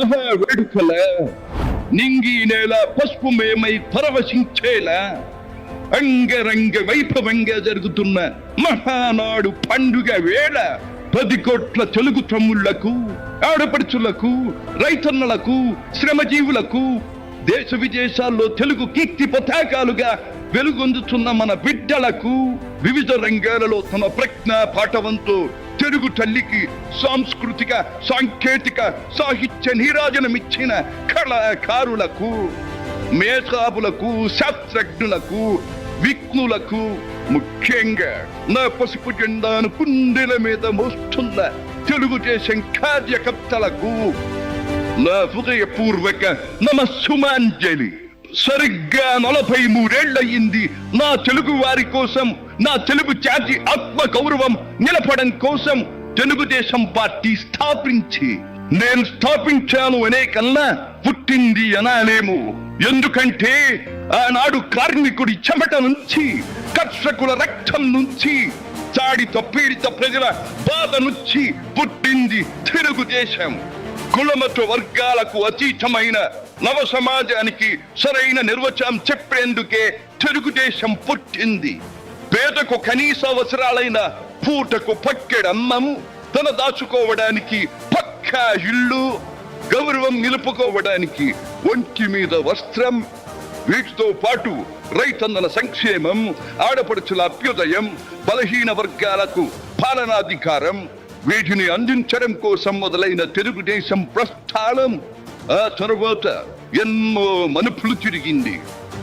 మహా వేడుకల నింగి నేల పసుపుమయమై పరవశించేలా అంగరంగ వైభవంగా జరుగుతున్న మహానాడు పండుగ వేళ 10 కోట్ల తెలుగు తమ్ముళ్లకు, ఆడపడుచులకు, రైతన్నలకు, శ్రమజీవులకు, దేశ విదేశాల్లో తెలుగు కీర్తి పతాకాలుగా వెలుగొందుతున్న మన బిడ్డలకు, వివిధ రంగాలలో తమ ప్రజ్ఞ పాఠవంతో తెలుగు తల్లికి సాంస్కృతిక, సాంకేతిక, సాహిత్య నీరాజనమిచ్చిన కళాకారులకు, మేధావులకు, శాస్త్రజ్ఞులకు, విఘ్నులకు, ముఖ్యంగా నా పసుపు జెండాను కుండెల మీద మోస్తున్న తెలుగుదేశం కార్యకర్తలకు నా హృదయపూర్వక నమస్సుమాంజలి. సరిగ్గా 43 ఏళ్లయింది నా తెలుగు వారి కోసం, నా తెలుగు జాతి ఆత్మ గౌరవం నిలపడం కోసం తెలుగుదేశం పార్టీ స్థాపించి. నేను స్థాపించాను అనే కన్నా పుట్టింది అనాలేము. ఎందుకంటే ఆనాడు కార్మికుడి చెమట నుంచి, కర్షకుల రక్తం నుంచి, చాడిత పీడిత ప్రజల బాధ నుంచి పుట్టింది తెలుగుదేశం. కులమత వర్గాలకు అతీతమైన నవ సమాజానికి సరైన నిర్వచనం చెప్పేందుకే తెలుగుదేశం పుట్టింది. పేదకు కనీస అవసరాలైన పూటకు పక్కెడన్నము, తన దాచుకోవడానికి పక్కా ఇల్లు, గౌరవం నిలుపుకోవడానికి ఒంటి మీద వస్త్రం, వీటితో పాటు రైతన్నల సంక్షేమం, ఆడపడుచుల అభ్యుదయం, బలహీన వర్గాలకు పాలనాధికారం, వీటిని అందించడం కోసం మొదలైన తెలుగుదేశం ప్రస్థానం ఆ తరువాత ఎన్నో మలుపులు తిరిగింది.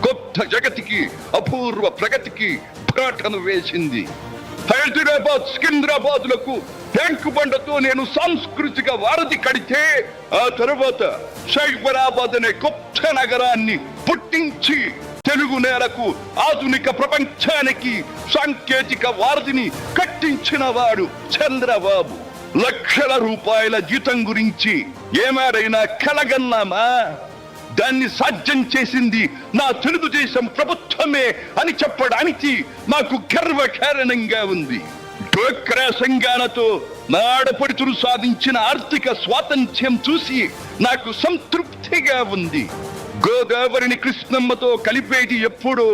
కొత్త జగతికి, అపూర్వ ప్రగతికి పాటను వేసింది. హైదరాబాద్, సికింద్రాబాద్లకు ట్యాంకు బండతో నేను సాంస్కృతిక వారధి కడితే, ఆ తరువాత సైబరాబాద్ అనే కొత్త నగరాన్ని పుట్టించి తెలుగు నేలకు, ఆధునిక ప్రపంచానికి సాంకేతిక వారధిని కట్టించిన వాడు చంద్రబాబు. లక్షల రూపాయల జీతం గురించి ఏమారైనా కలగన్నామా? దాన్ని సాధ్యం చేసింది నా తెలుగుదేశం ప్రభుత్వమే అని చెప్పడానికి నాకు గర్వకారణంగా ఉంది. డ్వాక్రా సంఘాలతో నా ఆడపడుచులు సాధించిన ఆర్థిక స్వాతంత్ర్యం చూసి నాకు సంతృప్తిగా ఉంది. గోదావరిని కృష్ణమ్మతో కలిపేది ఎప్పుడో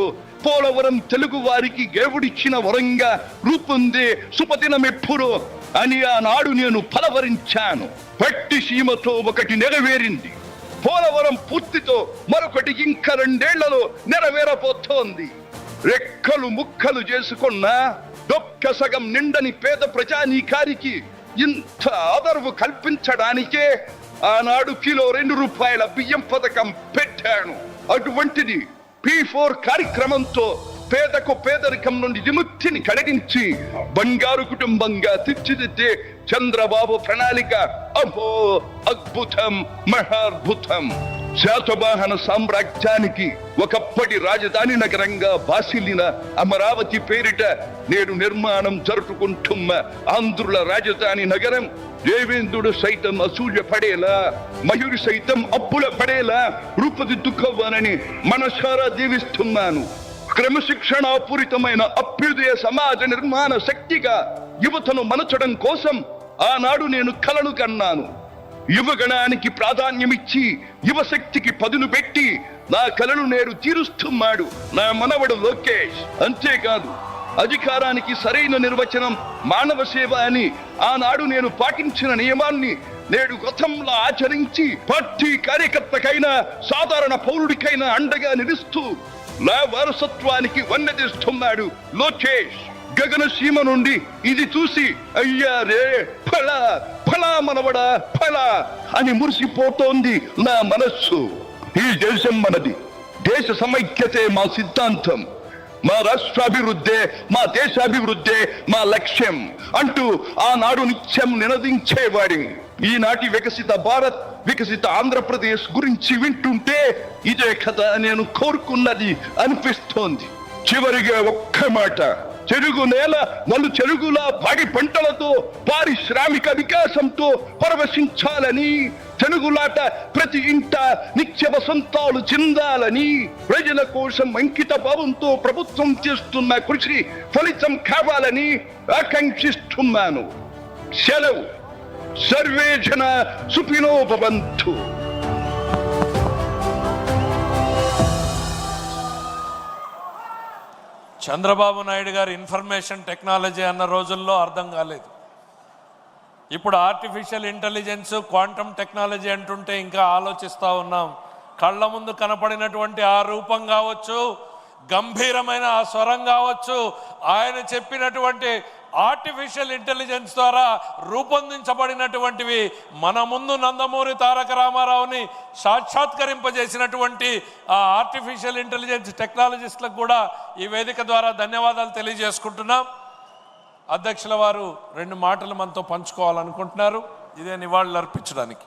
పోలవరం తెలుగు వారికి దేవుడిచ్చిన వరంగా రూపొందే శుభదినం ఎప్పుడో అని ఆనాడు నేను పలవరించాను. పట్టి సీమతో ఒకటి నెరవేరింది. పోలవరం పూర్తితో మరొకటి ఇంకా 2 ఏళ్లలో నెరవేరబోతోంది. రెక్కలు ముక్కలు చేసుకున్న డొక్క సగం నిండని పేద ప్రజానీకారికి ఇంత ఆదరవు కల్పించడానికే ఆనాడు కిలో 2 రూపాయల బియ్యం పథకం పెట్టాను. అటువంటిది P4 కార్యక్రమంతో పేదకు పేదరికం నుండి విముక్తిని కలిగించి బంగారు కుటుంబంగా తీర్చిదిద్దే చంద్రబాబు ప్రణాళిక అహో అద్భుతం, మహాద్భుతం. శాతవాహన సామ్రాజ్యానికి ఒకప్పటి రాజధాని నగరంగా బాసిల్లిన అమరావతి పేరిట నేడు నిర్మాణం జరుపుకుంటున్న ఆంధ్రుల రాజధాని నగరం దేవేంద్రుడు సైతం అసూయ పడేలా, మయూరి సైతం అప్పుల పడేలా రూపుదిద్దుకోవాలని మనసారా దీవిస్తున్నాను. క్రమశిక్షణాపూరితమైన అభ్యుదయ సమాజ నిర్మాణ శక్తిగా యువతను మలచడం కోసం ఆనాడు నేను కలలు కన్నాను. యువగణానికి ప్రాధాన్యమిచ్చి యువశక్తికి పదును పెట్టి నా కలను నేడు తీరుస్తున్నాడు నా మనవడు లోకేష్. అంతేకాదు, అధికారానికి సరైన నిర్వచనం మానవ సేవ అని ఆనాడు నేను పాటించిన నియమాన్ని నేడు గతంలో ఆచరించి పార్టీ కార్యకర్తకైనా సాధారణ పౌరుడికైనా అండగా నిలుస్తూ నా వారసత్వానికి వన్నెదిస్తున్నాడు లోకేష్. గగన సీమ నుండి ఇది చూసి అయ్యా రే ఫలా ఫలా మనవడా ఫలా అని మురిసిపోతోంది నా మనస్సు. ఈ దేశం మనది, దేశ సమైక్యతే మా సిద్ధాంతం, మా రాష్ట్రాభివృద్ధే మా దేశాభివృద్ధే మా లక్ష్యం అంటూ ఆనాడు నిత్యం నినదించేవాడి. ఈనాటి వికసిత భారత్, వికసిత ఆంధ్రప్రదేశ్ గురించి వింటుంటే ఇదే కదా నేను కోరుకున్నది అనిపిస్తోంది. చివరిగా ఒక్క మాట, చెరుగు నేల నలు చెరుగుల పాడి పంటలతో పారిశ్రామిక వికాసంతో పరవశించాలని, తెలుగులాట ప్రతి ఇంట నిత్య వసంతాలు చెందాలని, ప్రజల కోసం అంకిత భావంతో ప్రభుత్వం చేస్తున్న కృషి ఫలితం కావాలని ఆకాంక్షిస్తున్నాను. సెలవు. సర్వే జన సుఖినో భవంతు. చంద్రబాబు నాయుడు గారు ఇన్ఫర్మేషన్ టెక్నాలజీ అన్న రోజుల్లో అర్థం కాలేదు. ఇప్పుడు ఆర్టిఫిషియల్ ఇంటెలిజెన్స్, క్వాంటమ్ టెక్నాలజీ అంటుంటే ఇంకా ఆలోచిస్తూ ఉన్నాం. కళ్ళ ముందు కనపడినటువంటి ఆ రూపం కావచ్చు, గంభీరమైన ఆ స్వరం కావచ్చు, ఆయన చెప్పినటువంటి ఆర్టిఫిషియల్ ఇంటెలిజెన్స్ ద్వారా రూపొందించబడినటువంటివి మన ముందు నందమూరి తారక రామారావుని సాక్షాత్కరింపజేసినటువంటి ఆ ఆర్టిఫిషియల్ ఇంటెలిజెన్స్ టెక్నాలజిస్టులకు కూడా ఈ వేదిక ద్వారా ధన్యవాదాలు తెలియజేసుకుంటున్నాం. అధ్యక్షుల వారు 2 మాటలు మనతో పంచుకోవాలనుకుంటున్నారు. ఇదే నివాళులు అర్పించడానికి.